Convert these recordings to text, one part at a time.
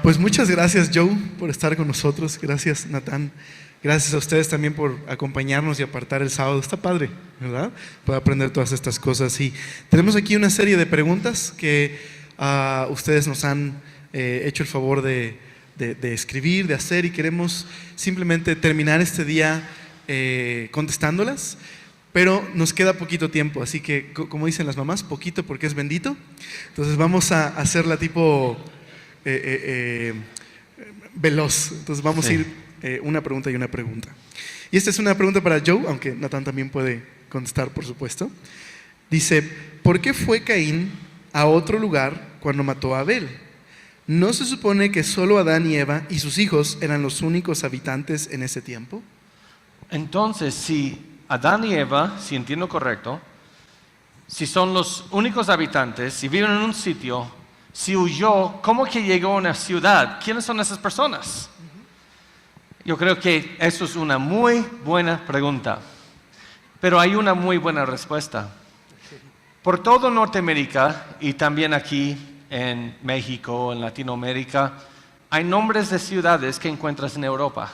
Pues muchas gracias, Joe, por estar con nosotros. Gracias, Natán. Gracias a ustedes también por acompañarnos y apartar el sábado. Está padre, ¿verdad? Para aprender todas estas cosas. Y tenemos aquí una serie de preguntas que ustedes nos han hecho el favor de escribir, de hacer, y queremos simplemente terminar este día contestándolas. Pero nos queda poquito tiempo, así que, como dicen las mamás, poquito porque es bendito. Entonces vamos a hacerla tipo veloz. Entonces vamos a ir una pregunta y una pregunta. Y esta es una pregunta para Joe, aunque Natán también puede contestar, por supuesto. Dice, ¿por qué fue Caín a otro lugar cuando mató a Abel? ¿No se supone que solo Adán y Eva y sus hijos eran los únicos habitantes en ese tiempo? Entonces, si Adán y Eva, si entiendo correcto, si son los únicos habitantes, si viven en un sitio, si huyó, ¿cómo que llegó a una ciudad? ¿Quiénes son esas personas? Yo creo que eso es una muy buena pregunta, pero hay una muy buena respuesta. Por todo Norteamérica y también aquí en México, en Latinoamérica, hay nombres de ciudades que encuentras en Europa.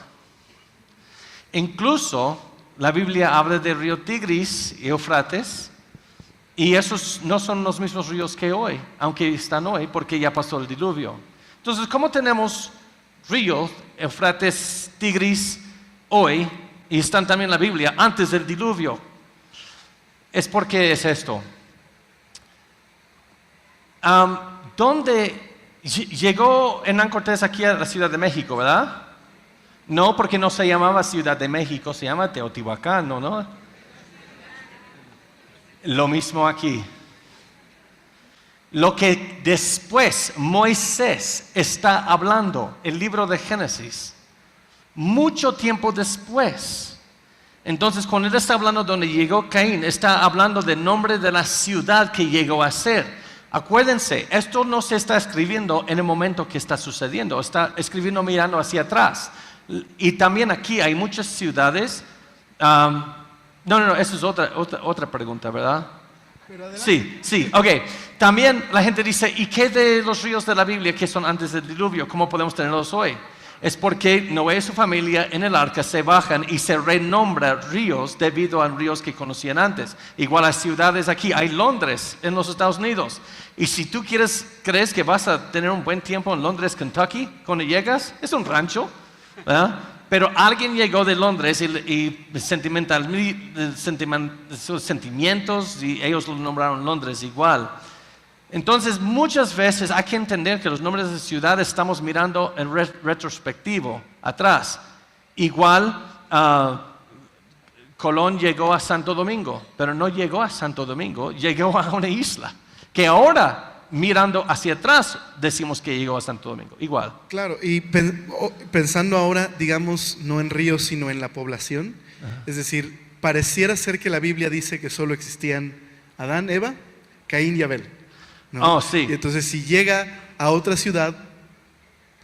Incluso la Biblia habla del río Tigris y Eufrates, y esos no son los mismos ríos que hoy, aunque están hoy porque ya pasó el diluvio. Entonces, ¿cómo tenemos ríos, Eufrates, Tigris, hoy, y están también en la Biblia, antes del diluvio? Es porque es esto. ¿Dónde llegó Hernán Cortés aquí a la Ciudad de México, verdad? No, porque no se llamaba Ciudad de México, se llama Teotihuacán, ¿no? Lo mismo aquí. Lo que después Moisés está hablando, el libro de Génesis, mucho tiempo después. Entonces, cuando él está hablando donde llegó Caín, está hablando del nombre de la ciudad que llegó a ser. Acuérdense, esto no se está escribiendo en el momento que está sucediendo, está escribiendo mirando hacia atrás. Y también aquí hay muchas ciudades. No, esa es otra pregunta, ¿verdad? Sí, ok. También la gente dice, ¿y qué de los ríos de la Biblia que son antes del diluvio? ¿Cómo podemos tenerlos hoy? Es porque Noé y su familia en el arca se bajan y se renombran ríos debido a ríos que conocían antes. Igual a ciudades aquí, hay Londres en los Estados Unidos. Y si tú crees que vas a tener un buen tiempo en Londres, Kentucky, cuando llegas, es un rancho, ¿verdad? Pero alguien llegó de Londres y sus sentimientos, y ellos lo nombraron Londres igual. Entonces, muchas veces hay que entender que los nombres de ciudades estamos mirando en retrospectivo, atrás. Igual, Colón llegó a Santo Domingo, pero no llegó a Santo Domingo, llegó a una isla, que ahora, mirando hacia atrás, decimos que llegó a Santo Domingo, igual. Claro, y pensando ahora, digamos, no en ríos, sino en la población. Es decir, pareciera ser que la Biblia dice que solo existían Adán, Eva, Caín y Abel, ¿no? Oh, sí. Y entonces, si llega a otra ciudad,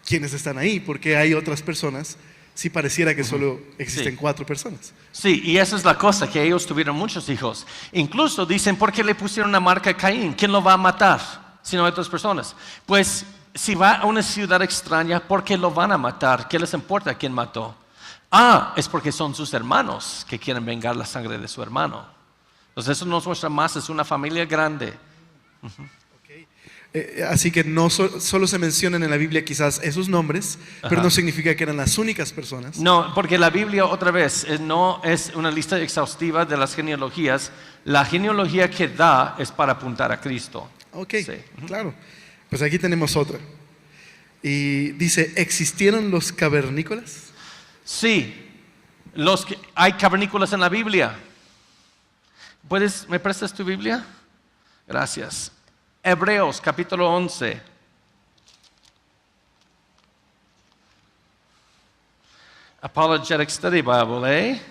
¿quiénes están ahí? Porque hay otras personas. Si pareciera que solo existen 4 personas. Sí, y esa es la cosa, que ellos tuvieron muchos hijos. Incluso dicen, ¿por qué le pusieron una marca a Caín? ¿Quién lo va a matar si no hay otras personas? Pues si va a una ciudad extraña, ¿por qué lo van a matar? ¿Qué les importa quién mató? Es porque son sus hermanos que quieren vengar la sangre de su hermano. Entonces eso nos muestra más, es una familia grande. Así que no solo se mencionan en la Biblia quizás esos nombres, pero no significa que eran las únicas personas. No, porque la Biblia, otra vez, no es una lista exhaustiva de las genealogías. La genealogía que da es para apuntar a Cristo. Ok, sí. Claro. Pues aquí tenemos otra. Y dice, ¿existieron los cavernícolas? Sí, hay cavernícolas en la Biblia. ¿Me prestas tu Biblia? Gracias. Hebreos capítulo 11. Apologetic Study Bible, ¿eh?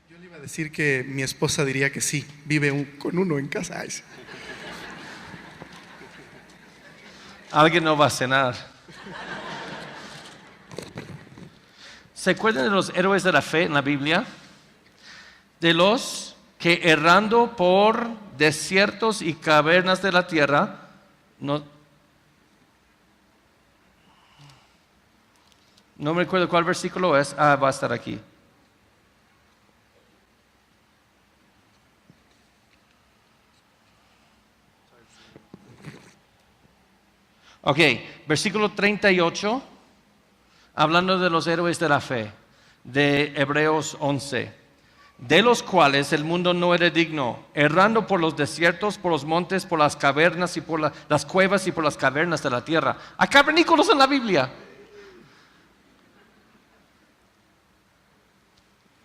Yo le iba a decir que mi esposa diría que sí, vive con uno en casa. Ay, sí. Alguien no va a cenar. ¿Se acuerdan de los héroes de la fe en la Biblia? De los que errando por desiertos y cavernas de la tierra, no No me recuerdo cuál versículo es. Va a estar aquí. Ok, versículo 38, hablando de los héroes de la fe, de Hebreos 11, de los cuales el mundo no era digno, errando por los desiertos, por los montes, por las cavernas y por las cuevas y por las cavernas de la tierra. Hay cavernícolas en la Biblia.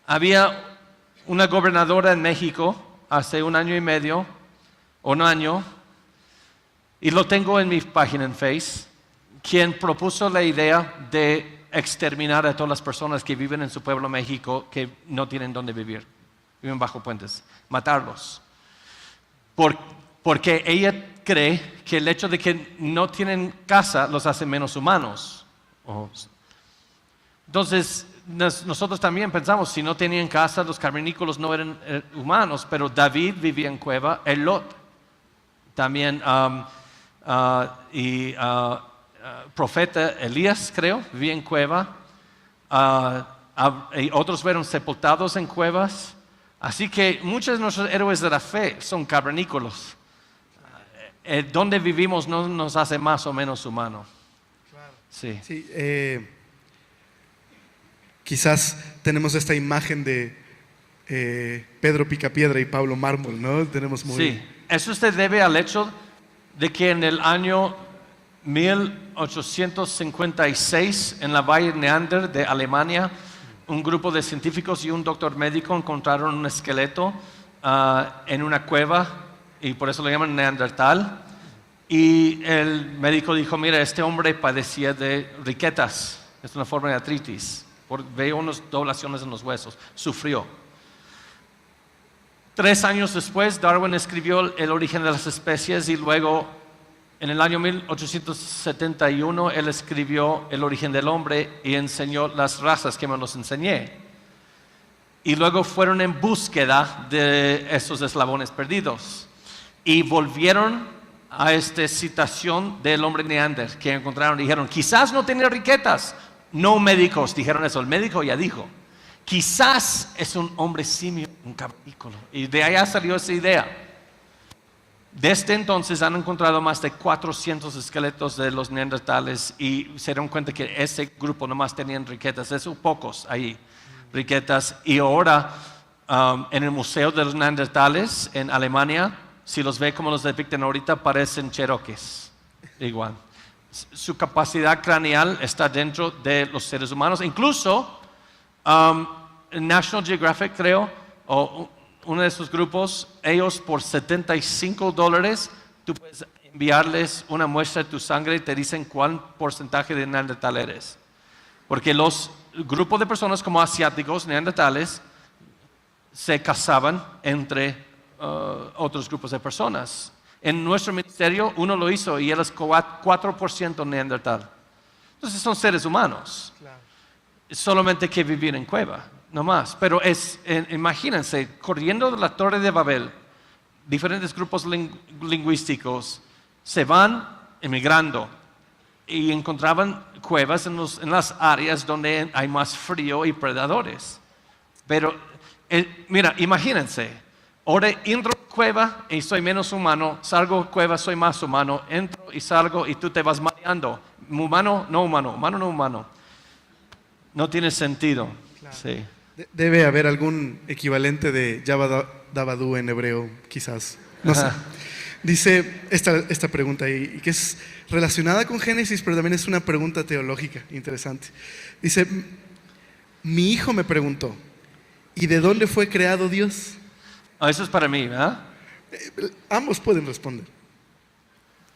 Había una gobernadora en México hace 1 año y medio, o 1 año, y lo tengo en mi página en Face, quien propuso la idea de exterminar a todas las personas que viven en su pueblo México que no tienen dónde vivir, viven bajo puentes, matarlos. Porque ella cree que el hecho de que no tienen casa los hace menos humanos. Entonces, nosotros también pensamos, si no tenían casa, los cavernícolas no eran humanos, pero David vivía en cueva, Lot también, profeta Elías, creo, vivía en cueva, y otros fueron sepultados en cuevas. Así que muchos de nuestros héroes de la fe son cavernícolas. Donde vivimos no nos hace más o menos humanos. Claro. Sí. Sí, quizás tenemos esta imagen de Pedro Picapiedra y Pablo Mármol, ¿no? Tenemos muy... Sí, eso se debe al hecho de que en el año 1856, en la Valle Neander de Alemania, un grupo de científicos y un doctor médico encontraron un esqueleto en una cueva, y por eso lo llaman Neandertal. Y el médico dijo, mira, este hombre padecía de riquetas, es una forma de artritis, veo unas doblaciones en los huesos, sufrió. 3 años después, Darwin escribió El origen de las especies, y luego en el año 1871 él escribió El origen del hombre y enseñó las razas que me los enseñé. Y luego fueron en búsqueda de esos eslabones perdidos y volvieron a esta citación del hombre neander que encontraron. Dijeron, quizás no tenía riquezas. No médicos dijeron eso, el médico ya dijo, quizás es un hombre simio, un cavernícola. Y de allá salió esa idea. Desde entonces han encontrado más de 400 esqueletos de los neandertales y se dieron cuenta que ese grupo nomás tenían riquetas, esos pocos ahí, riquetas. Y ahora en el Museo de los Neandertales en Alemania, si los ve como los depictan ahorita, parecen cherokees, igual. Su capacidad craneal está dentro de los seres humanos. Incluso National Geographic, creo, o uno de esos grupos, ellos por $75, tú puedes enviarles una muestra de tu sangre y te dicen cuál porcentaje de neandertal eres. Porque los grupos de personas como asiáticos, neandertales, se casaban entre otros grupos de personas. En nuestro ministerio uno lo hizo y él es 4% neandertal. Entonces son seres humanos. Claro. Solamente que vivir en cueva, no más. Pero imagínense, corriendo de la Torre de Babel, diferentes grupos lingüísticos se van emigrando y encontraban cuevas en las áreas donde hay más frío y predadores. Pero, mira, imagínense, ahora entro en cueva y soy menos humano, salgo de cueva, soy más humano, entro y salgo y tú te vas mareando. Humano, no humano, humano, no humano. No tiene sentido. Claro. Sí. Debe haber algún equivalente de Yabadabadú en hebreo, quizás. No sé. Dice esta pregunta y que es relacionada con Génesis, pero también es una pregunta teológica interesante. Dice, mi hijo me preguntó, ¿y de dónde fue creado Dios? Eso es para mí, ¿verdad? Ambos pueden responder.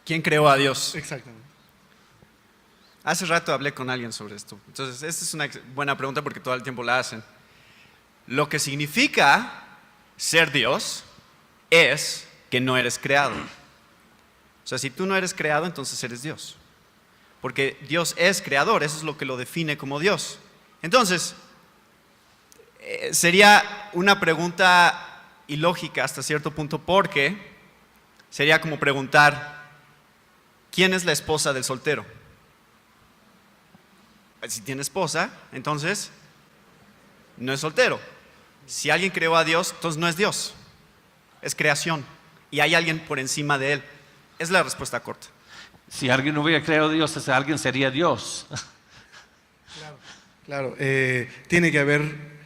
¿Quién creó a Dios? Exactamente. Hace rato hablé con alguien sobre esto. Entonces, esta es una buena pregunta porque todo el tiempo la hacen. Lo que significa ser Dios es que no eres creado. O sea, si tú no eres creado, entonces eres Dios. Porque Dios es creador, eso es lo que lo define como Dios. Entonces, sería una pregunta ilógica hasta cierto punto porque sería como preguntar, ¿quién es la esposa del soltero? Si tiene esposa, entonces no es soltero. Si alguien creó a Dios, entonces no es Dios. Es creación. Y hay alguien por encima de él. Es la respuesta corta. Si alguien no hubiera creado a Dios, ese alguien sería Dios. Claro, tiene que haber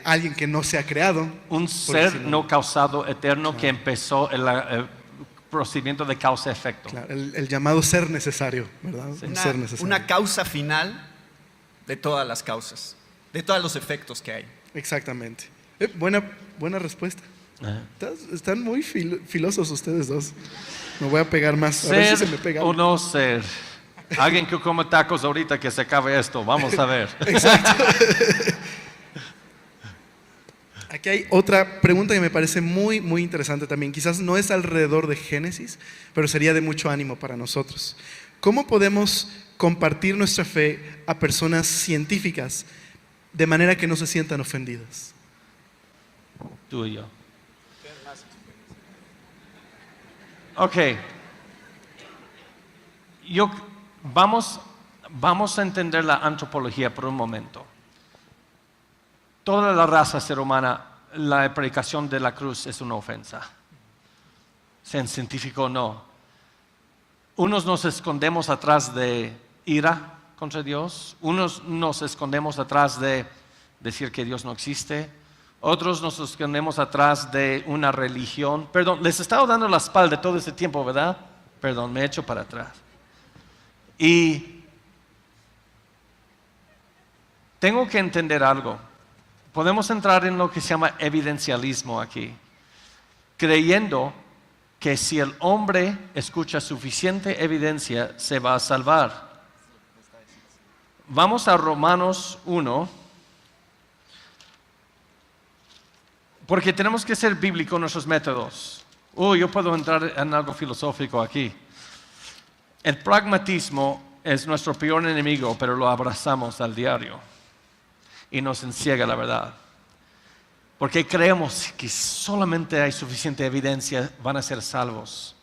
alguien que no se ha creado. Un ser no causado eterno que empezó el procedimiento de causa-efecto. Claro, el llamado ser necesario, ¿verdad? Sí. Un ser necesario. Una causa final de todas las causas, de todos los efectos que hay. Exactamente. Buena respuesta. Están muy filosos ustedes dos. Me voy a pegar más. A ver si se me Ser pega. o no ser. Alguien que come tacos ahorita que se acabe esto. Vamos a ver. Exacto. Aquí hay otra pregunta que me parece muy, muy interesante también. Quizás no es alrededor de Génesis, pero sería de mucho ánimo para nosotros. ¿Cómo podemos compartir nuestra fe a personas científicas de manera que no se sientan ofendidas? Tú y yo. Ok. Vamos a entender la antropología por un momento. Toda la raza ser humana, la predicación de la cruz es una ofensa. Sean científico o no. Unos nos escondemos atrás de ira contra Dios. Unos nos escondemos atrás de decir que Dios no existe. Otros nos escondemos atrás de una religión. Perdón, les he estado dando la espalda todo ese tiempo, ¿verdad? Perdón, me he hecho para atrás. Y tengo que entender algo. Podemos entrar en lo que se llama evidencialismo aquí, creyendo que si el hombre escucha suficiente evidencia, se va a salvar. Vamos a Romanos 1, porque tenemos que ser bíblicos en nuestros métodos. Yo puedo entrar en algo filosófico aquí. El pragmatismo es nuestro peor enemigo, pero lo abrazamos al diario. Y nos enciega la verdad. Porque creemos que solamente hay suficiente evidencia, van a ser salvos.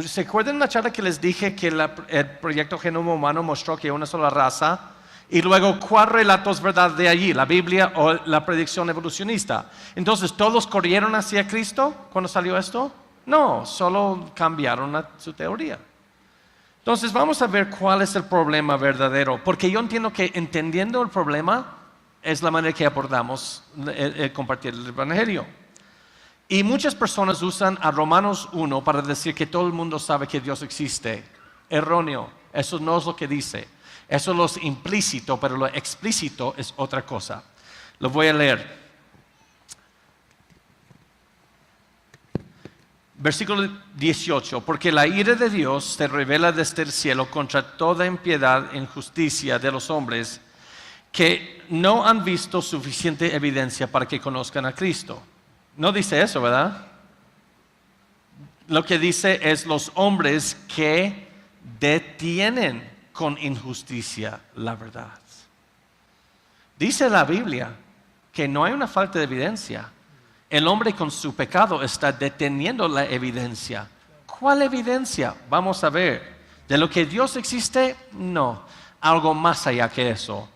¿Se acuerdan la charla que les dije que el proyecto Genoma Humano mostró que hay una sola raza? Y luego, ¿cuál relato es verdad de allí? ¿La Biblia o la predicción evolucionista? Entonces, ¿todos corrieron hacia Cristo cuando salió esto? No, solo cambiaron su teoría. Entonces, vamos a ver cuál es el problema verdadero. Porque yo entiendo que entendiendo el problema es la manera que abordamos el compartir el Evangelio. Y muchas personas usan a Romanos 1 para decir que todo el mundo sabe que Dios existe. Erróneo. Eso no es lo que dice. Eso es lo implícito, pero lo explícito es otra cosa. Lo voy a leer. Versículo 18. Porque la ira de Dios se revela desde el cielo contra toda impiedad e injusticia de los hombres que no han visto suficiente evidencia para que conozcan a Cristo. No dice eso, ¿verdad? Lo que dice es los hombres que detienen con injusticia la verdad. Dice la Biblia que no hay una falta de evidencia. El hombre con su pecado está deteniendo la evidencia. ¿Cuál evidencia? Vamos a ver. ¿De lo que Dios existe? No. Algo más allá que eso.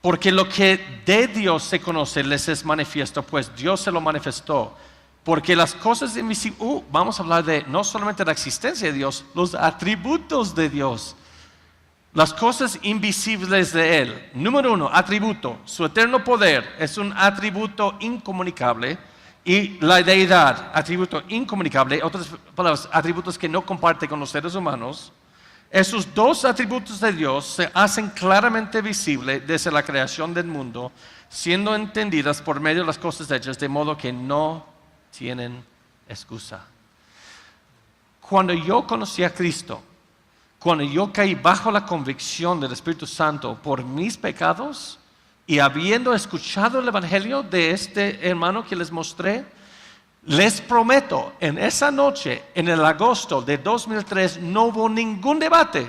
Porque lo que de Dios se conoce les es manifiesto, pues Dios se lo manifestó. Porque las cosas invisibles, vamos a hablar de no solamente la existencia de Dios, los atributos de Dios. Las cosas invisibles de Él. Número 1, atributo. Su eterno poder es un atributo incomunicable. Y la deidad, atributo incomunicable, otras palabras, atributos que no comparte con los seres humanos. Esos dos atributos de Dios se hacen claramente visibles desde la creación del mundo, siendo entendidas por medio de las cosas hechas, de modo que no tienen excusa. Cuando yo conocí a Cristo, cuando yo caí bajo la convicción del Espíritu Santo por mis pecados, y habiendo escuchado el Evangelio de este hermano que les mostré, les prometo, en esa noche, en el agosto de 2003, no hubo ningún debate.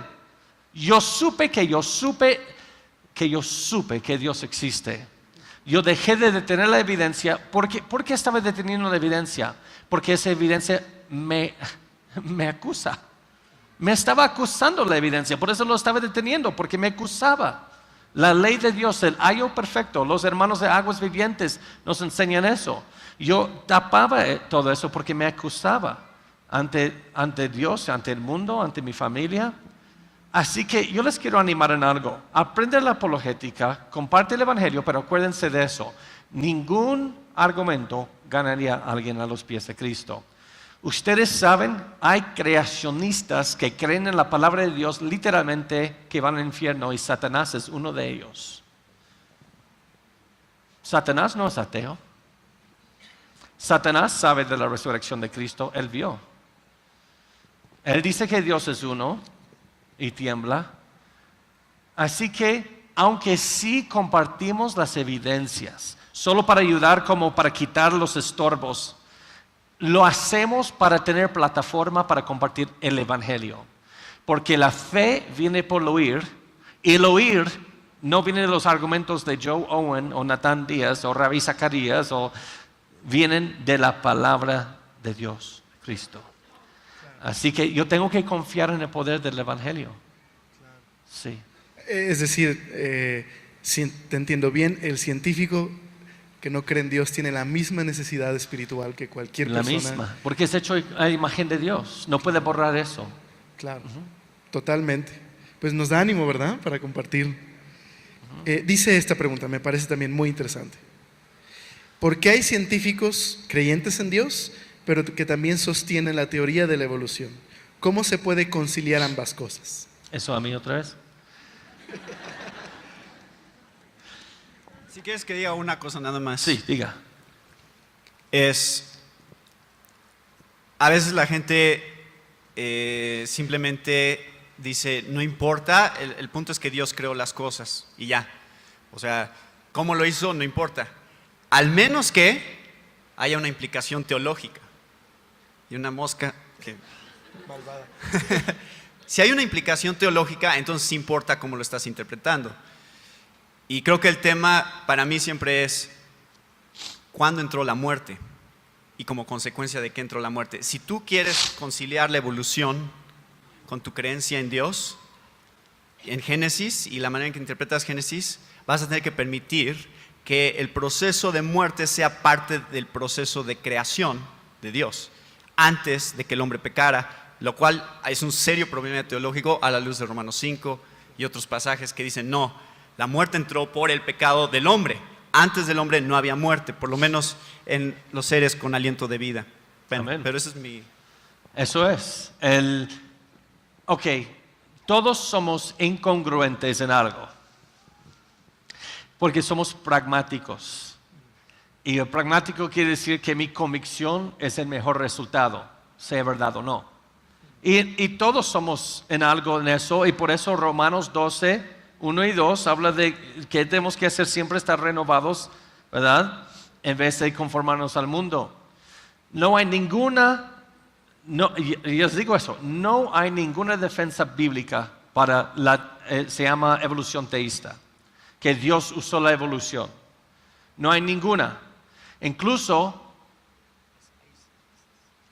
Yo supe que Dios existe. Yo dejé de detener la evidencia. ¿Por qué estaba deteniendo la evidencia? Porque esa evidencia me acusa. Me estaba acusando la evidencia, por eso lo estaba deteniendo, porque me acusaba. La ley de Dios, el ayo perfecto, los hermanos de aguas vivientes nos enseñan eso. Yo tapaba todo eso porque me acusaba ante Dios, ante el mundo, ante mi familia. Así que yo les quiero animar en algo. Aprende la apologética, comparte el evangelio, pero acuérdense de eso. Ningún argumento ganaría a alguien a los pies de Cristo. Ustedes saben, hay creacionistas que creen en la palabra de Dios literalmente que van al infierno y Satanás es uno de ellos. Satanás no es ateo. Satanás sabe de la resurrección de Cristo, él vio. Él dice que Dios es uno y tiembla. Así que, aunque sí compartimos las evidencias, solo para ayudar como para quitar los estorbos, lo hacemos para tener plataforma para compartir el evangelio. Porque la fe viene por el oír, y el oír no viene de los argumentos de Joe Owen o Natán Díaz o Rabbi Zacarías, vienen de la palabra de Dios, Cristo. Así que yo tengo que confiar en el poder del evangelio. Sí. Es decir, si te entiendo bien, el científico que no cree en Dios tiene la misma necesidad espiritual que cualquier persona. La misma, porque es hecho a imagen de Dios, no puede borrar eso. Claro, totalmente. Pues nos da ánimo, ¿verdad? Para compartir. Dice esta pregunta, me parece también muy interesante. ¿Por qué hay científicos creyentes en Dios, pero que también sostienen la teoría de la evolución? ¿Cómo se puede conciliar ambas cosas? ¿Eso a mí otra vez? Si quieres que diga una cosa nada más. Sí, diga. A veces la gente simplemente dice, no importa, el punto es que Dios creó las cosas y ya. O sea, cómo lo hizo no importa. Al menos que haya una implicación teológica. Y una mosca que... malvada. Si hay una implicación teológica, entonces sí importa cómo lo estás interpretando. Y creo que el tema para mí siempre es ¿cuándo entró la muerte? Y como consecuencia de qué entró la muerte. Si tú quieres conciliar la evolución con tu creencia en Dios, en Génesis y la manera en que interpretas Génesis, vas a tener que permitir que el proceso de muerte sea parte del proceso de creación de Dios, antes de que el hombre pecara, lo cual es un serio problema teológico a la luz de Romanos 5 y otros pasajes que dicen no, la muerte entró por el pecado del hombre. Antes del hombre no había muerte, por lo menos en los seres con aliento de vida. Bueno, pero eso es mi... Eso es. Ok, todos somos incongruentes en algo, porque somos pragmáticos. Y el pragmático quiere decir que mi convicción es el mejor resultado, sea verdad o no. Y todos somos en algo en eso, y por eso Romanos 12, 1 y 2 habla de que tenemos que hacer siempre estar renovados, ¿verdad? En vez de conformarnos al mundo. No hay ninguna, y les digo eso, no hay ninguna defensa bíblica para se llama evolución teísta, que Dios usó la evolución. No hay ninguna. Incluso,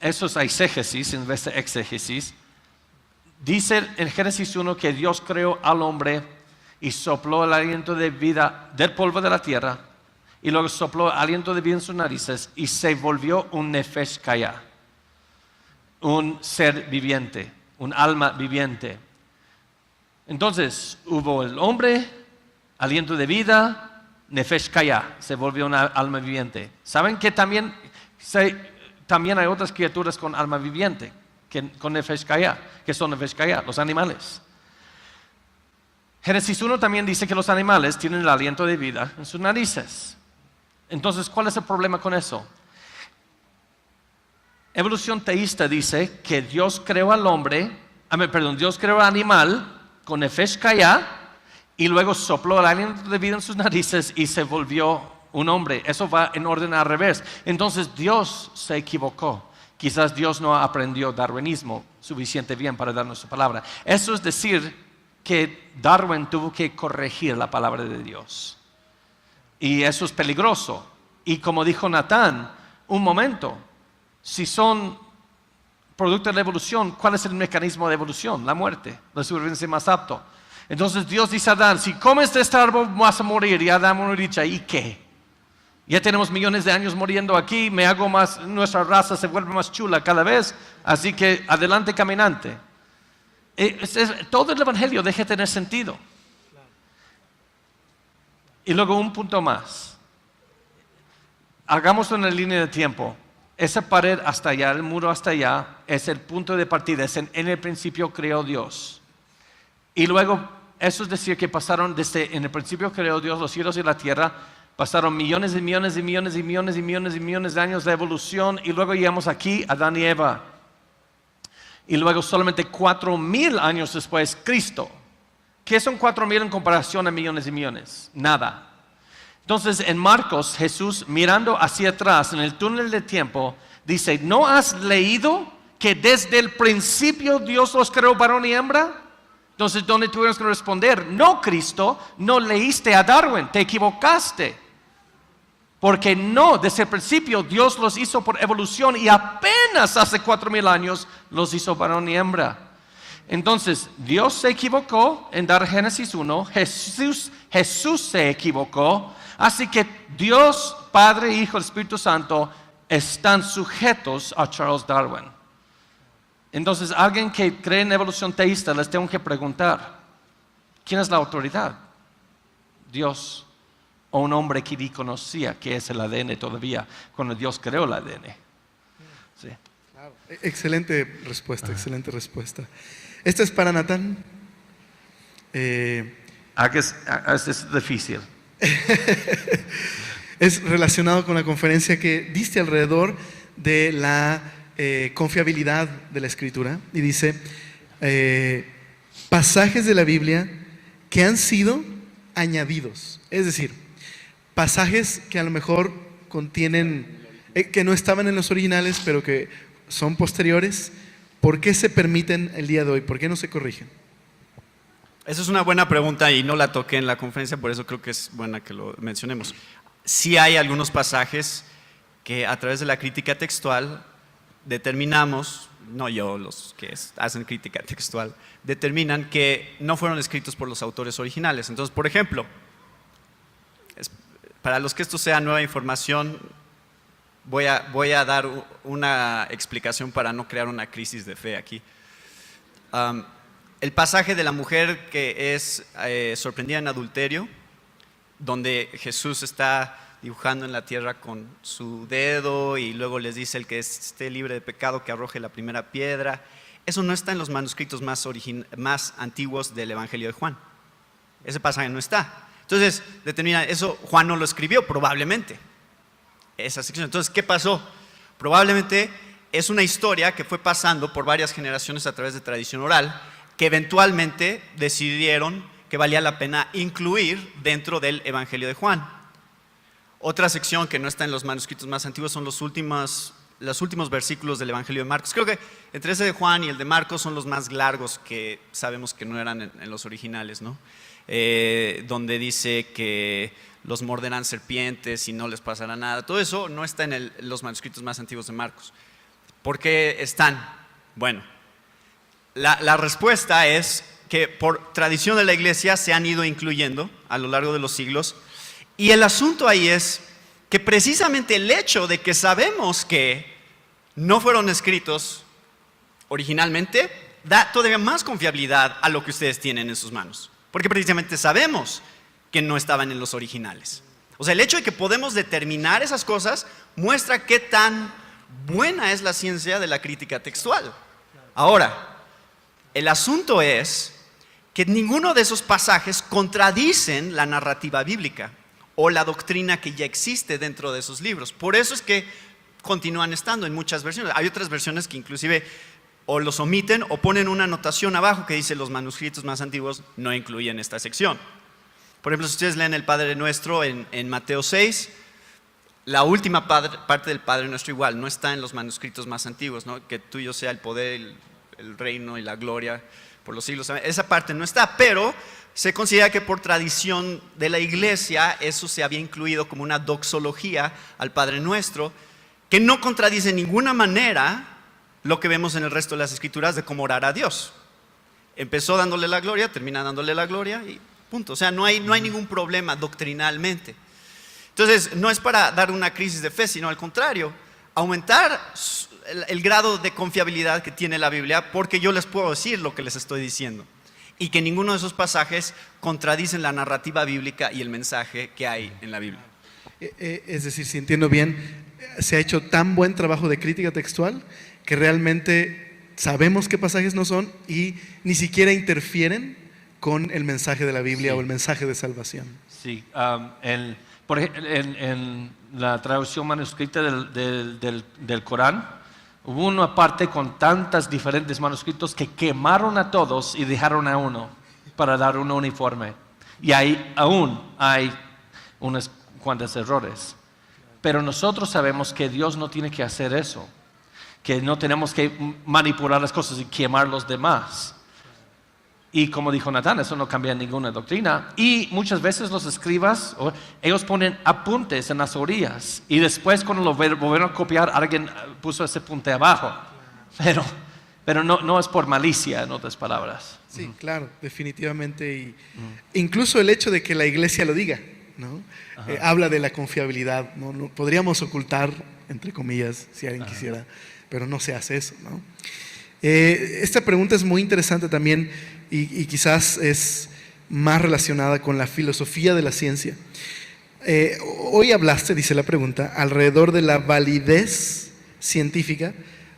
eso es eisegesis en vez de exégesis. Dice en Génesis 1 que Dios creó al hombre y sopló el aliento de vida del polvo de la tierra y luego sopló el aliento de vida en sus narices y se volvió un nefesh kaya, un ser viviente, un alma viviente. Entonces hubo el hombre, aliento de vida, nefesh kaya, se volvió una alma viviente. ¿Saben que también hay otras criaturas con alma viviente, con nefesh kaya, que son nefesh kaya, los animales? Génesis 1 también dice que los animales tienen el aliento de vida en sus narices. Entonces, ¿cuál es el problema con eso? Evolución teísta dice que Dios creó al Dios creó al animal con nefesh kaya y luego sopló el aliento de vida en sus narices y se volvió un hombre. Eso va en orden al revés. Entonces, Dios se equivocó. Quizás Dios no aprendió darwinismo suficiente bien para darnos su palabra. Eso es decir que Darwin tuvo que corregir la palabra de Dios. Y eso es peligroso. Y como dijo Natán, un momento, si son producto de la evolución, ¿cuál es el mecanismo de evolución? La muerte, la supervivencia más apto. Entonces Dios dice a Adán, si comes de este árbol vas a morir. Y Adán dice, ¿y qué? Ya tenemos millones de años muriendo aquí, nuestra raza se vuelve más chula cada vez, así que adelante caminante. Todo el evangelio deja de tener sentido. Y luego un punto más. Hagamos una línea de tiempo. Esa pared hasta allá, el muro hasta allá, es el punto de partida. En el principio creó Dios. Y luego, eso es decir que pasaron en el principio creó Dios los cielos y la tierra. Pasaron millones y millones y millones y millones y millones y millones de años de evolución. Y luego llegamos aquí, Adán y Eva. Y luego solamente 4,000 años después, Cristo. ¿Qué son 4,000 en comparación a millones y millones? Nada. Entonces en Marcos, Jesús mirando hacia atrás en el túnel de tiempo, dice, ¿no has leído que desde el principio Dios los creó varón y hembra? Entonces, ¿dónde tuvimos que responder? No, Cristo, no leíste a Darwin, te equivocaste. Porque no, desde el principio Dios los hizo por evolución y apenas hace 4,000 años los hizo varón y hembra. Entonces, Dios se equivocó en dar Génesis 1, Jesús se equivocó, así que Dios, Padre, Hijo, Espíritu Santo están sujetos a Charles Darwin. Entonces, alguien que cree en evolución teísta, les tengo que preguntar, ¿quién es la autoridad? Dios o un hombre que ni conocía qué es el ADN todavía cuando Dios creó el ADN. Sí. Claro. Excelente respuesta, excelente respuesta. Esta es para Natán. Es difícil. Es relacionado con la conferencia que diste alrededor de la confiabilidad de la Escritura. Y dice, pasajes de la Biblia que han sido añadidos. Es decir, pasajes que a lo mejor contienen, que no estaban en los originales, pero que son posteriores. ¿Por qué se permiten el día de hoy? ¿Por qué no se corrigen? Esa es una buena pregunta y no la toqué en la conferencia, por eso creo que es buena que lo mencionemos. Sí hay algunos pasajes que a través de la crítica textual determinamos, no yo, los que hacen crítica textual, determinan que no fueron escritos por los autores originales. Entonces, por ejemplo, para los que esto sea nueva información, voy a dar una explicación para no crear una crisis de fe aquí. El pasaje de la mujer que es sorprendida en adulterio, donde Jesús está dibujando en la tierra con su dedo y luego les dice el que esté libre de pecado que arroje la primera piedra. Eso no está en los manuscritos más antiguos del Evangelio de Juan. Ese pasaje no está. Entonces, determina, eso Juan no lo escribió probablemente, esa sección. Entonces, ¿qué pasó? Probablemente es una historia que fue pasando por varias generaciones a través de tradición oral, que eventualmente decidieron que valía la pena incluir dentro del Evangelio de Juan. Otra sección que no está en los manuscritos más antiguos son los últimos versículos del Evangelio de Marcos. Creo que entre ese de Juan y el de Marcos son los más largos que sabemos que no eran en los originales, ¿no? Donde dice que los morderán serpientes y no les pasará nada. Todo eso no está en los manuscritos más antiguos de Marcos. ¿Por qué están? Bueno, la respuesta es que por tradición de la iglesia se han ido incluyendo a lo largo de los siglos. Y el asunto ahí es que precisamente el hecho de que sabemos que no fueron escritos originalmente da todavía más confiabilidad a lo que ustedes tienen en sus manos. Porque precisamente sabemos que no estaban en los originales. O sea, el hecho de que podemos determinar esas cosas muestra qué tan buena es la ciencia de la crítica textual. Ahora, el asunto es que ninguno de esos pasajes contradicen la narrativa bíblica o la doctrina que ya existe dentro de esos libros. Por eso es que continúan estando en muchas versiones. Hay otras versiones que inclusive o los omiten o ponen una anotación abajo que dice los manuscritos más antiguos no incluyen esta sección. Por ejemplo, si ustedes leen el Padre Nuestro en Mateo 6, la última parte del Padre Nuestro igual no está en los manuscritos más antiguos, ¿no? Que tuyo sea el poder, el reino y la gloria por los siglos. Esa parte no está, pero se considera que por tradición de la iglesia eso se había incluido como una doxología al Padre Nuestro que no contradice en ninguna manera lo que vemos en el resto de las escrituras de cómo orar a Dios. empezó dándole la gloria, termina dándole la gloria y punto. O sea, no hay ningún problema doctrinalmente. Entonces, no es para dar una crisis de fe, sino al contrario, aumentar el grado de confiabilidad que tiene la Biblia, porque yo les puedo decir lo que les estoy diciendo y que ninguno de esos pasajes contradicen la narrativa bíblica y el mensaje que hay en la Biblia. Es decir, si entiendo bien, se ha hecho tan buen trabajo de crítica textual que realmente sabemos qué pasajes no son y ni siquiera interfieren con el mensaje de la Biblia, sí, o el mensaje de salvación. Sí, en la traducción manuscrita del Corán, hubo una parte con tantos diferentes manuscritos que quemaron a todos y dejaron a uno para dar un uniforme. Y aún hay unos cuantos errores. Pero nosotros sabemos que Dios no tiene que hacer eso, que no tenemos que manipular las cosas y quemar los demás. Y como dijo Natán, eso no cambia ninguna doctrina. Y muchas veces los escribas, ellos ponen apuntes en las orillas. Y después cuando lo volvieron a copiar, alguien puso ese apunte abajo. Pero no es por malicia, en otras palabras. Sí, claro, definitivamente. Y incluso el hecho de que la iglesia lo diga, ¿no? Habla de la confiabilidad, ¿no? Podríamos ocultar, entre comillas, si alguien quisiera, pero no se hace eso, ¿no? Esta pregunta es muy interesante también y quizás es más relacionada con la filosofía de la ciencia. Hoy hablaste, dice la pregunta, alrededor de la validez científica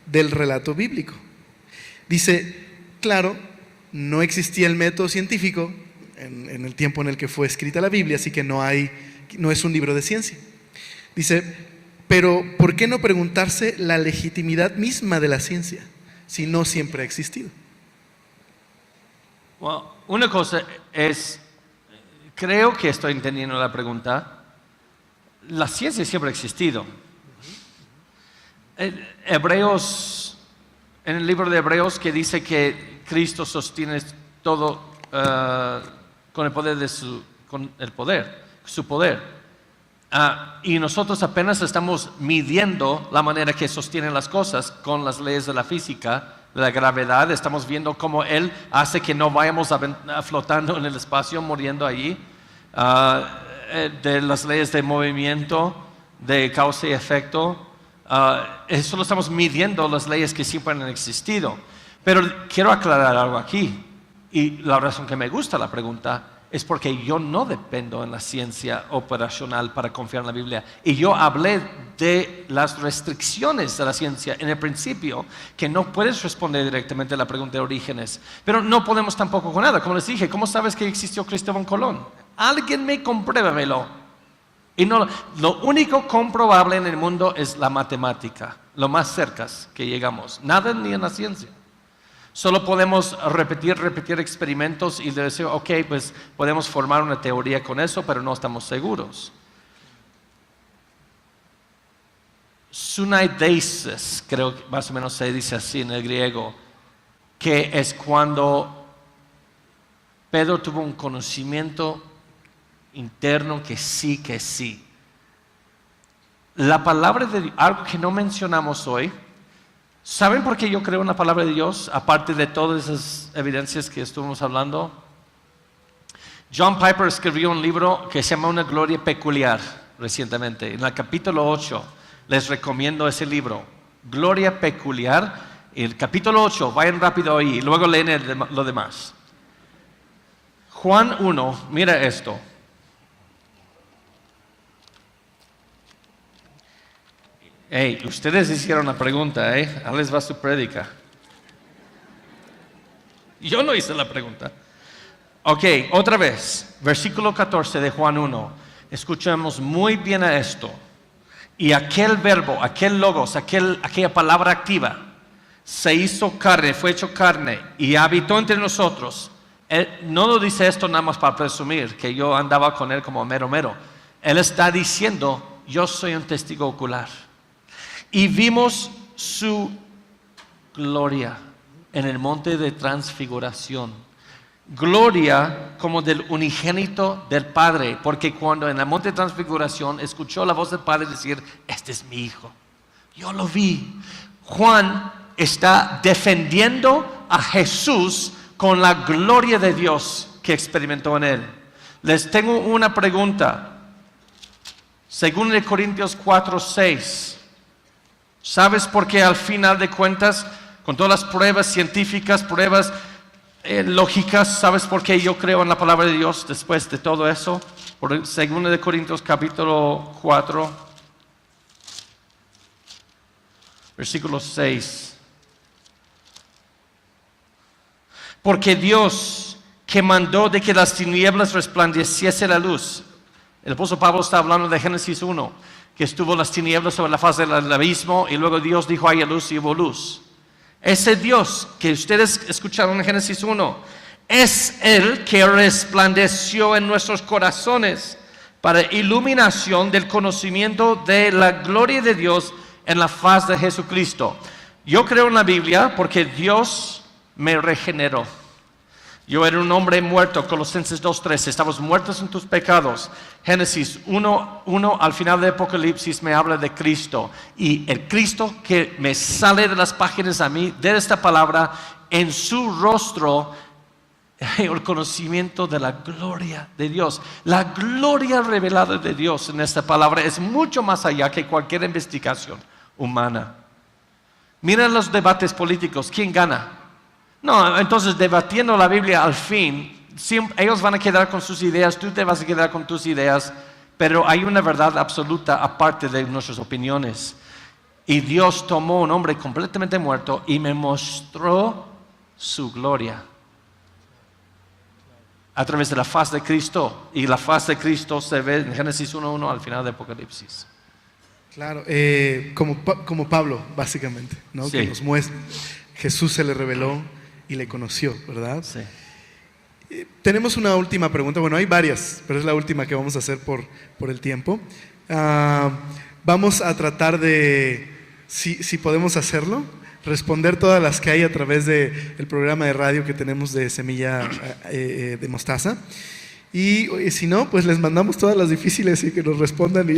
del relato bíblico. Dice, claro, no existía el método científico en el tiempo en el que fue escrita la Biblia, así que no es un libro de ciencia. Dice, pero ¿por qué no preguntarse la legitimidad misma de la ciencia si no siempre ha existido? Bueno, una cosa es, creo que estoy entendiendo la pregunta. La ciencia siempre ha existido. Hebreos, en el libro de Hebreos, que dice que Cristo sostiene todo con el poder su poder. Y nosotros apenas estamos midiendo la manera que sostienen las cosas con las leyes de la física, de la gravedad. Estamos viendo cómo Él hace que no vayamos flotando en el espacio, muriendo allí. De las leyes de movimiento, de causa y efecto. Eso lo estamos midiendo, las leyes que siempre han existido. Pero quiero aclarar algo aquí. Y la razón que me gusta la pregunta es porque yo no dependo en la ciencia operacional para confiar en la Biblia. Y yo hablé de las restricciones de la ciencia en el principio, que no puedes responder directamente a la pregunta de orígenes. Pero no podemos tampoco con nada. Como les dije, ¿cómo sabes que existió Cristóbal Colón? Alguien me compruébamelo. Y no, lo único comprobable en el mundo es la matemática, lo más cerca que llegamos. Nada ni en la ciencia. Solo podemos repetir experimentos y decir, ok, pues podemos formar una teoría con eso, pero no estamos seguros. Sunaidesis, creo que más o menos se dice así en el griego, que es cuando Pedro tuvo un conocimiento interno que sí. La palabra de Dios, algo que no mencionamos hoy. ¿Saben por qué yo creo en la palabra de Dios? Aparte de todas esas evidencias que estuvimos hablando. John Piper escribió un libro que se llama Una gloria peculiar recientemente. En el capítulo 8 les recomiendo ese libro. Gloria peculiar. El capítulo 8, vayan rápido ahí y luego leen lo demás. Juan 1, mira esto. Hey, ustedes hicieron la pregunta, ahí les va su prédica. Yo no hice la pregunta. Ok, otra vez, versículo 14 de Juan 1. Escuchemos muy bien a esto. Y aquel verbo, aquel logos, aquella palabra activa, se hizo carne, fue hecho carne y habitó entre nosotros. Él no lo dice esto nada más para presumir que yo andaba con él como mero. Él está diciendo, yo soy un testigo ocular. Y vimos su gloria en el monte de transfiguración. Gloria como del unigénito del Padre, porque cuando en el monte de transfiguración escuchó la voz del Padre decir, este es mi hijo, yo lo vi. Juan está defendiendo a Jesús con la gloria de Dios que experimentó en él. Les tengo una pregunta. Según de Corintios 4:6, ¿sabes por qué al final de cuentas, con todas las pruebas científicas, pruebas lógicas, ¿sabes por qué yo creo en la palabra de Dios después de todo eso? Según de Corintios capítulo 4, versículo 6. Porque Dios, que mandó de que las tinieblas resplandeciese la luz. El apóstol Pablo está hablando de Génesis 1, que estuvo las tinieblas sobre la faz del abismo y luego Dios dijo haya luz y hubo luz. Ese Dios que ustedes escucharon en Génesis 1 es el que resplandeció en nuestros corazones para iluminación del conocimiento de la gloria de Dios en la faz de Jesucristo. Yo creo en la Biblia porque Dios me regeneró. Yo era un hombre muerto, Colosenses 2:13, estamos muertos en tus pecados. Génesis 1:1 al final de Apocalipsis me habla de Cristo. Y el Cristo que me sale de las páginas a mí, de esta palabra, en su rostro, el conocimiento de la gloria de Dios. La gloria revelada de Dios en esta palabra es mucho más allá que cualquier investigación humana. Miren los debates políticos, ¿quién gana? No, entonces debatiendo la Biblia al fin, ellos van a quedar con sus ideas, tú te vas a quedar con tus ideas, pero hay una verdad absoluta aparte de nuestras opiniones. Y Dios tomó un hombre completamente muerto y me mostró su gloria a través de la faz de Cristo. Y la faz de Cristo se ve en Génesis 1:1 al final de Apocalipsis. Claro, como Pablo, básicamente, ¿no? Sí. Que nos muestra, Jesús se le reveló y le conoció, ¿verdad? Sí. Tenemos una última pregunta, bueno, hay varias, pero es la última que vamos a hacer por el tiempo. Vamos a tratar de, si podemos hacerlo, responder todas las que hay a través del programa de radio que tenemos de Semilla de Mostaza. Y si no, pues les mandamos todas las difíciles y que nos respondan y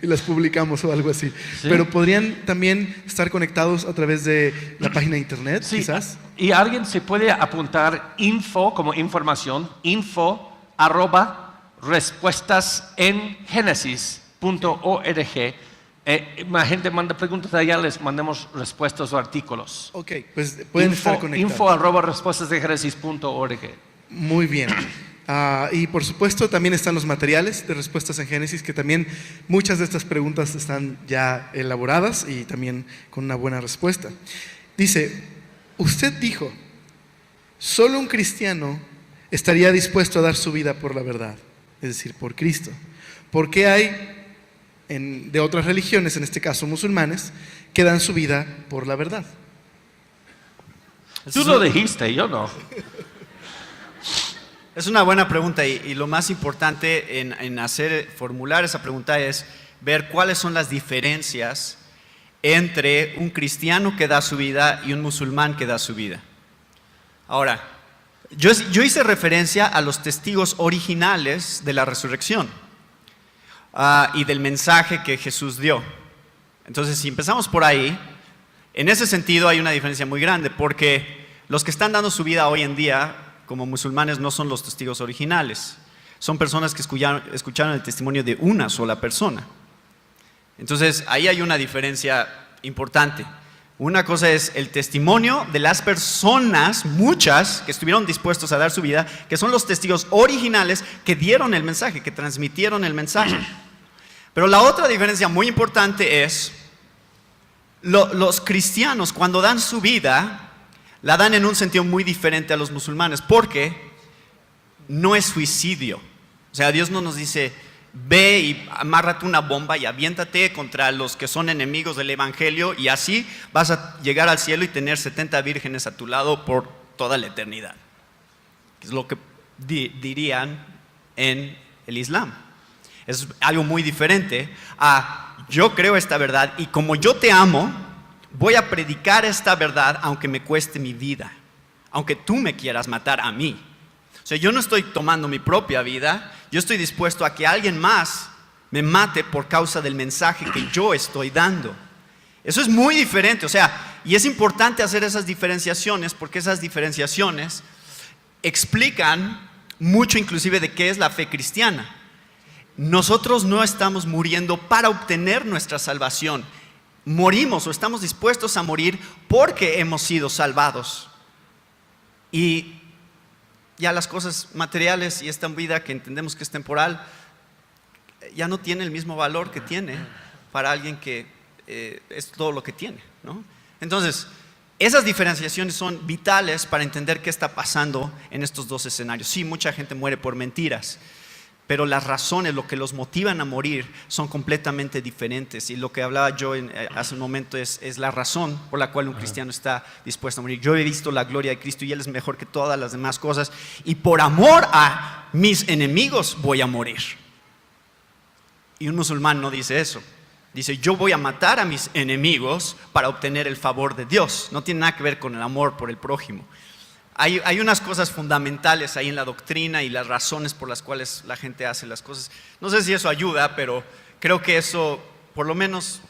las publicamos o algo así. Sí. Pero podrían también estar conectados a través de la página de internet, Sí, quizás. y alguien se puede apuntar info como información, info@respuestasengenesis.org. La gente manda preguntas allá, les mandemos respuestas o artículos. Ok, pues pueden estar conectados. info@respuestasengenesis.org. Muy bien. Y por supuesto también están los materiales de Respuestas en Génesis, que también muchas de estas preguntas están ya elaboradas y también con una buena respuesta. Dice, usted dijo, solo un cristiano estaría dispuesto a dar su vida por la verdad, es decir, por Cristo. ¿Por qué hay de otras religiones, en este caso musulmanes, que dan su vida por la verdad? Tú lo dijiste, yo no. Es una buena pregunta y lo más importante en formular esa pregunta es ver cuáles son las diferencias entre un cristiano que da su vida y un musulmán que da su vida. Ahora, yo hice referencia a los testigos originales de la resurrección y del mensaje que Jesús dio. Entonces, si empezamos por ahí, en ese sentido hay una diferencia muy grande, porque los que están dando su vida hoy en día como musulmanes no son los testigos originales, son personas que escucharon el testimonio de una sola persona. Entonces ahí hay una diferencia importante. Una cosa es el testimonio de las personas, muchas, que estuvieron dispuestos a dar su vida, que son los testigos originales que dieron el mensaje, que transmitieron el mensaje. Pero la otra diferencia muy importante es los cristianos cuando dan su vida la dan en un sentido muy diferente a los musulmanes, porque no es suicidio. O sea, Dios no nos dice, ve y amárrate una bomba y aviéntate contra los que son enemigos del evangelio y así vas a llegar al cielo y tener 70 vírgenes a tu lado por toda la eternidad. Es lo que dirían en el Islam. Es algo muy diferente a yo creo esta verdad y como yo te amo, voy a predicar esta verdad aunque me cueste mi vida, aunque tú me quieras matar a mí. O sea, yo no estoy tomando mi propia vida, yo estoy dispuesto a que alguien más me mate por causa del mensaje que yo estoy dando. Eso es muy diferente. O sea, Y es importante hacer esas diferenciaciones porque esas diferenciaciones explican mucho inclusive de qué es la fe cristiana. Nosotros no estamos muriendo para obtener nuestra salvación. Morimos o estamos dispuestos a morir porque hemos sido salvados. Y ya las cosas materiales y esta vida que entendemos que es temporal ya no tiene el mismo valor que tiene para alguien que es todo lo que tiene, ¿no? Entonces, esas diferenciaciones son vitales para entender qué está pasando en estos dos escenarios. Sí, mucha gente muere por mentiras, pero las razones, lo que los motivan a morir son completamente diferentes. Y lo que hablaba yo hace un momento es la razón por la cual un cristiano está dispuesto a morir. Yo he visto la gloria de Cristo y Él es mejor que todas las demás cosas, y por amor a mis enemigos voy a morir. Y un musulmán no dice eso. Dice, yo voy a matar a mis enemigos para obtener el favor de Dios. No tiene nada que ver con el amor por el prójimo. Hay unas cosas fundamentales ahí en la doctrina y las razones por las cuales la gente hace las cosas. No sé si eso ayuda, pero creo que eso por lo menos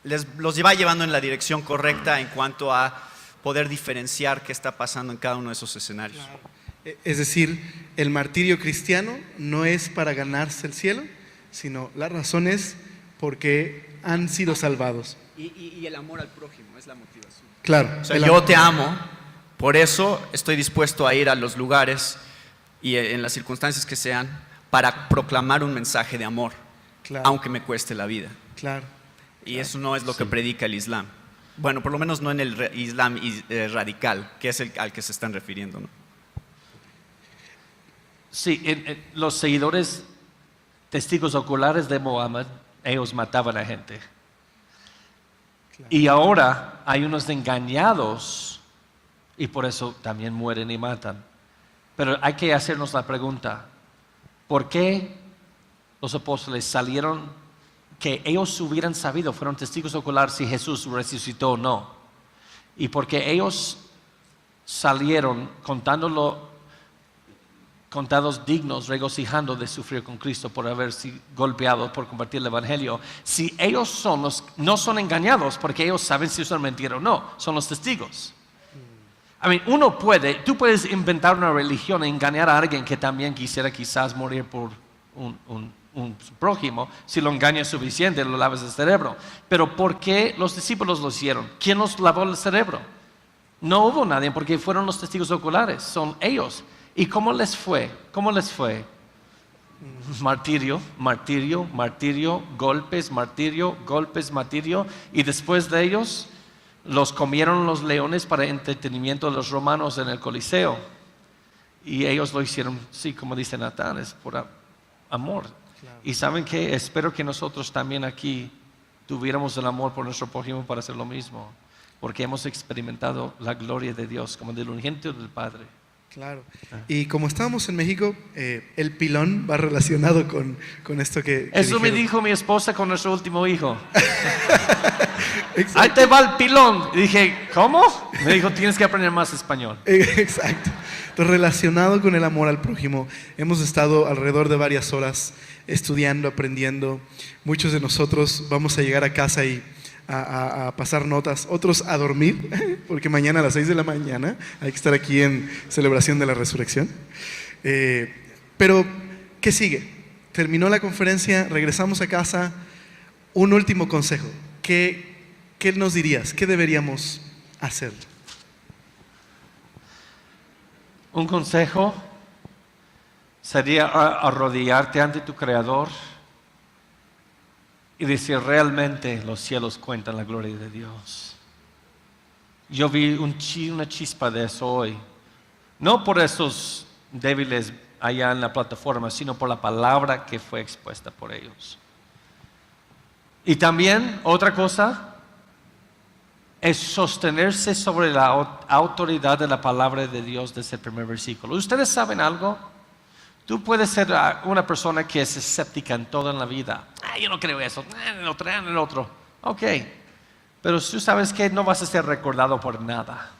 los va llevando en la dirección correcta en cuanto a poder diferenciar qué está pasando en cada uno de esos escenarios. Claro. Es decir, el martirio cristiano no es para ganarse el cielo, sino la razón es porque han sido salvados. Y el amor al prójimo es la motivación. Claro. O sea, yo te amo, por eso estoy dispuesto a ir a los lugares y en las circunstancias que sean para proclamar un mensaje de amor, claro, aunque me cueste la vida. Claro. Y eso no es lo que predica el Islam. Bueno, por lo menos no en el Islam radical, que es al que se están refiriendo, ¿no? Sí, los seguidores testigos oculares de Mohammed, ellos mataban a gente. Claro. Y ahora hay unos engañados y por eso también mueren y matan. Pero hay que hacernos la pregunta, ¿por qué los apóstoles salieron, que ellos hubieran sabido, fueron testigos oculares si Jesús resucitó o no? Y porque ellos salieron contados dignos, regocijando de sufrir con Cristo por haber sido golpeados por compartir el Evangelio. Si ellos no son engañados, porque ellos saben si son mentira o no, son los testigos. Tú puedes inventar una religión e engañar a alguien que también quisiera quizás morir por un prójimo. Si lo engañas suficiente, lo lavas el cerebro. Pero ¿por qué los discípulos lo hicieron? ¿Quién nos lavó el cerebro? No hubo nadie, porque fueron los testigos oculares, son ellos. ¿Y cómo les fue? ¿Cómo les fue? Martirio, martirio, martirio, golpes, martirio, golpes, martirio. Y después de ellos, los comieron los leones para entretenimiento de los romanos en el Coliseo. Y ellos lo hicieron, sí, como dice Natán, es por amor. Claro. Y ¿saben qué? Espero que nosotros también aquí tuviéramos el amor por nuestro prójimo para hacer lo mismo. Porque hemos experimentado la gloria de Dios como del unigénito del Padre. Claro. Y como estábamos en México, el pilón va relacionado con esto que eso me dijo mi esposa con nuestro último hijo. Ahí te va el pilón. Y dije, ¿cómo? Me dijo, tienes que aprender más español. Exacto. Entonces, relacionado con el amor al prójimo, hemos estado alrededor de varias horas estudiando, aprendiendo. Muchos de nosotros vamos a llegar a casa y a pasar notas, otros a dormir, porque mañana a las 6 de la mañana hay que estar aquí en celebración de la resurrección. Pero, ¿qué sigue? Terminó la conferencia, regresamos a casa. Un último consejo. ¿Qué nos dirías? ¿Qué deberíamos hacer? Un consejo sería arrodillarte ante tu Creador y decir, realmente los cielos cuentan la gloria de Dios. Yo vi una chispa de eso hoy. No por esos débiles allá en la plataforma, sino por la palabra que fue expuesta por ellos. Y también otra cosa es sostenerse sobre la autoridad de la palabra de Dios desde el primer versículo. ¿Ustedes saben algo? Tú puedes ser una persona que es escéptica en toda la vida. Yo no creo eso, en el otro. Ok, pero tú sabes que no vas a ser recordado por nada.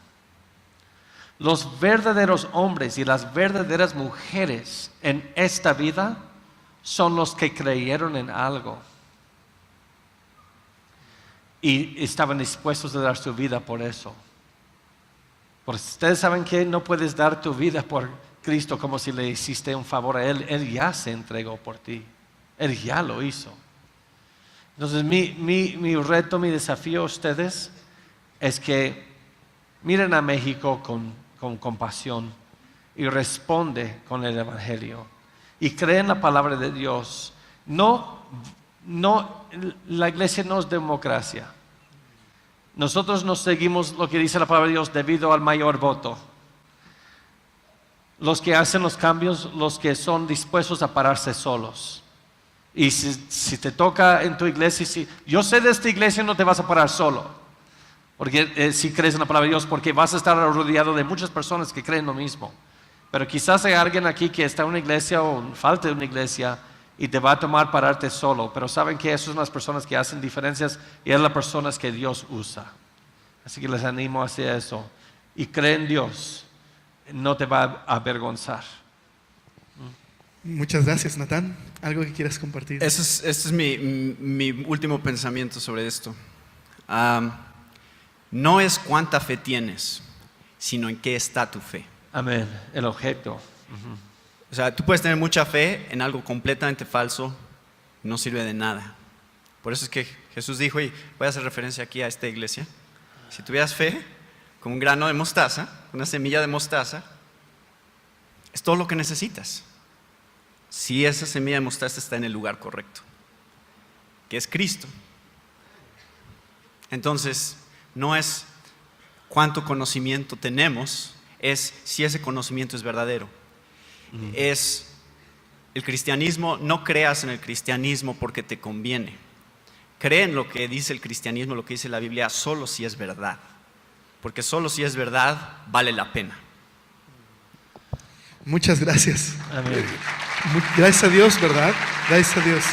Los verdaderos hombres y las verdaderas mujeres en esta vida son los que creyeron en algo. y estaban dispuestos a dar su vida por eso. Porque ustedes saben que no puedes dar tu vida por Cristo como si le hiciste un favor a Él. Él ya se entregó por ti. Él ya lo hizo. Entonces mi reto, mi desafío a ustedes es que miren a México con compasión y responde con el Evangelio. Y creen la palabra de Dios. La iglesia no es democracia. Nosotros nos seguimos lo que dice la palabra de Dios debido al mayor voto. Los que hacen los cambios, los que son dispuestos a pararse solos. Y si te toca en tu iglesia, yo sé de esta iglesia, no te vas a parar solo. Porque si crees en la palabra de Dios, porque vas a estar rodeado de muchas personas que creen lo mismo. Pero quizás hay alguien aquí que está en una iglesia o falta de una iglesia y te va a tomar pararte solo. Pero saben que esas son las personas que hacen diferencias y es las personas que Dios usa. Así que les animo hacia eso. Y cree en Dios, no te va a avergonzar. Muchas gracias, Natán. ¿Algo que quieras compartir? Este es mi último pensamiento sobre esto. No es cuánta fe tienes, sino en qué está tu fe. Amén. El objeto. O sea, tú puedes tener mucha fe en algo completamente falso, no sirve de nada. Por eso es que Jesús dijo, y voy a hacer referencia aquí a esta iglesia, si tuvieras fe con un grano de mostaza, una semilla de mostaza, es todo lo que necesitas. Si esa semilla de mostaza está en el lugar correcto, que es Cristo. Entonces, no es cuánto conocimiento tenemos, es si ese conocimiento es verdadero. Es el cristianismo, no creas en el cristianismo porque te conviene. Cree en lo que dice el cristianismo, lo que dice la Biblia, solo si es verdad. Porque solo si es verdad, vale la pena. Muchas gracias. Amén. Gracias a Dios, ¿verdad? Gracias a Dios.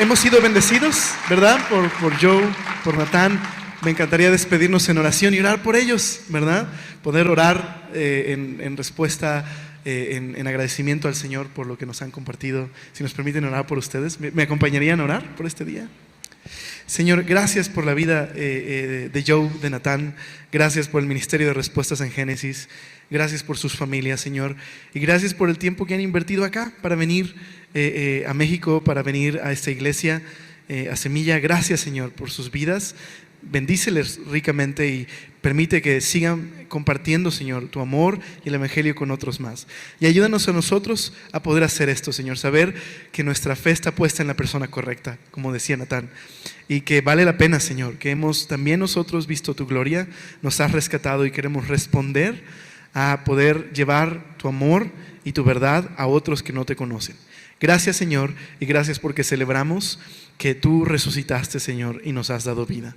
Hemos sido bendecidos, ¿verdad? Por Joe, por Natán. Me encantaría despedirnos en oración y orar por ellos, ¿verdad? Poder orar en respuesta, en agradecimiento al Señor por lo que nos han compartido. Si nos permiten orar por ustedes, ¿me acompañarían a orar por este día? Señor, gracias por la vida de Joe, de Natán. Gracias por el ministerio de respuestas en Génesis. Gracias por sus familias, Señor. Y gracias por el tiempo que han invertido acá para venir a México, para venir a esta iglesia, a Semilla. Gracias, Señor, por sus vidas. Bendíceles ricamente y permite que sigan compartiendo, Señor, tu amor y el Evangelio con otros más. Y ayúdanos a nosotros a poder hacer esto, Señor, saber que nuestra fe está puesta en la persona correcta, como decía Natán, y que vale la pena, Señor, que hemos también nosotros visto tu gloria, nos has rescatado y queremos responder a poder llevar tu amor y tu verdad a otros que no te conocen. Gracias, Señor, y gracias porque celebramos que tú resucitaste, Señor, y nos has dado vida.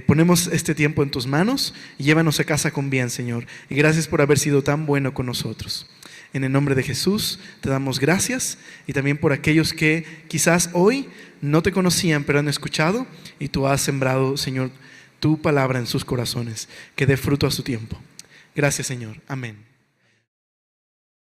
Ponemos este tiempo en tus manos y llévanos a casa con bien, Señor. Y gracias por haber sido tan bueno con nosotros. En el nombre de Jesús te damos gracias y también por aquellos que quizás hoy no te conocían, pero han escuchado y tú has sembrado, Señor, tu palabra en sus corazones. Que dé fruto a su tiempo. Gracias, Señor. Amén.